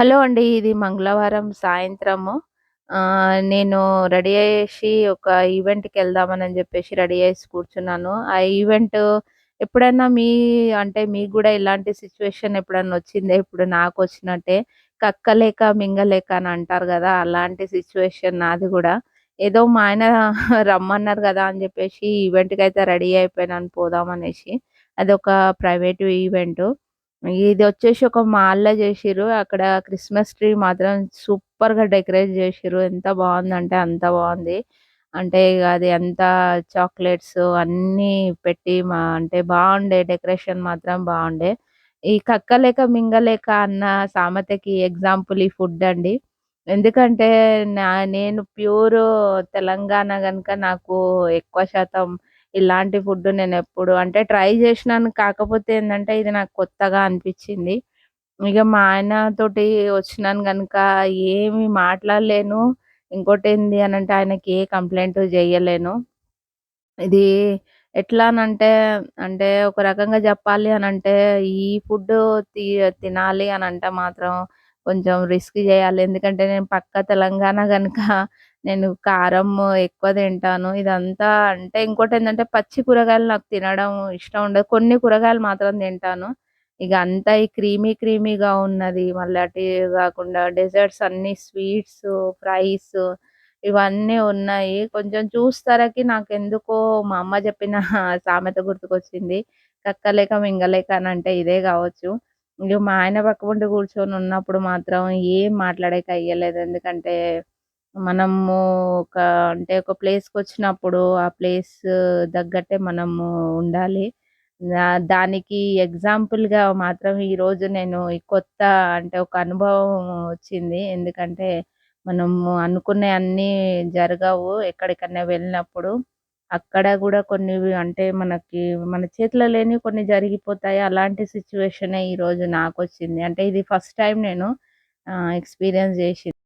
Hello అండి. ఇది మంగళవారం సాయంత్రము నేను రెడీ అయ్యేసి ఒక ఈవెంట్‌కెళ్దామనని జెప్పేసి రెడీ అయ్యేసి కూర్చున్నాను. ఆ ఈవెంట్ ఎప్పుడన్నా అంటే మీకు గూడా ఇలాంటి సిట్యుయేషన్ ఎప్పుడన్నా వచ్చిందా? ఇప్పుడు నాకొచ్చినట్టే కక్కలేక మింగలేక అని అంటారు గదా! అలాంటి సిట్యుయేషన్ నాది గూడా. ఏదో మా ఆయన రమ్మన్నారు గదా! అని జెప్పేసి ఈవెంట్‌కయితే రెడీ అయిపోయినాను పోదామనేసి. అదొక ప్రైవేట్ ఈవెంటు. ఇదొచ్చేసి ఒక మాల్‌లో జేషిర్రు. అక్కడ క్రిస్మస్ ట్రీ మాత్రం సూపర్‌గా డెకరేట్ జేషిర్రు. ఎంత బావుందంటే అంత బావుంది. అంటే ఇగ అది అంతా చాక్లెట్స్ అన్నీ పెట్టి అంటే బావుండే డెకరేషన్ మాత్రం బావుండే. ఈ కక్కలేక మింగలేక అన్న సామెతకి ఎగ్జాంపుల్ ఈ ఫుడ్ అండి. ఎందుకంటే నేను ప్యూర్ తెలంగాణ గనుక నాకు ఎక్కువ శాతం ఇలాంటి ఫుడ్ నేనెప్పుడు అంటే ట్రై జేషినాను. కాకపోతే ఏందంటే ఇది నాకు కొత్తగా అనిపిచ్చింది. ఇగ మా ఆయనతోటి వచ్చినాను గనుక ఏమి మాట్లాడలేను. ఇంకోటేంది అనంటే ఆయనకి ఏ కంప్లెయింట్ జెయ్యలేను. ఇది ఎట్లానంటే, అంటే ఒక రకంగా జెప్పాలి అనంటే, ఈ ఫుడ్డు తి తినాలి అనంటే మాత్రం కొంచెం రిస్క్ జేయాలి. ఎందుకంటే నేను పక్కా తెలంగాణ గనుక నేను కారం ఎక్కువ తింటాను. ఇదంతా అంటే ఇంకోటేందంటే పచ్చి కూరగాయలు నాకు తినడం ఇష్టం ఉండదు. కొన్ని కూరగాయలు మాత్రం తింటాను. ఇగ అంతా ఈ క్రీమీగా ఉన్నది. మళ్ళీ అటు గాకుండా డెజర్ట్స్ అన్నీ స్వీట్సు, ఫ్రైసు ఇవన్నీ ఉన్నాయి. కొంచెం చూసేసరికి నాకెందుకో మా అమ్మ జెప్పిన సామెత గుర్తుకొచ్చింది. కక్కలేక మింగలేక అనంటే ఇదే గావచ్చు. ఇగ మా ఆయన పక్కపొంటి కూర్చొనున్నప్పుడు మాత్రం ఏం మాట్లాడేకి అయ్యలేదు. ఎందుకంటే మనము ఒక అంటే ఒక ప్లేస్‌కొచ్చినప్పుడు ఆ ప్లేస్ తగ్గట్టే మనము ఉండాలి. దానికి ఎగ్జాంపుల్‌గా మాత్రం ఈరోజు నేను ఈ కొత్త అంటే ఒక అనుభవం వచ్చింది. ఎందుకంటే మనము అనుకున్నయన్నీ జరగవు ఎక్కడికన్నా వెళ్ళినప్పుడు. అక్కడ గూడా కొన్ని అంటే మనకి మన చేతిలో లేనివి కొన్ని జరిగిపోతాయి. అలాంటి సిట్యుయేషనే ఈరోజు నాకొచ్చింది. అంటే ఇది ఫస్ట్ టైమ్ నేను ఎక్స్‌పీరియన్స్ జేషింది.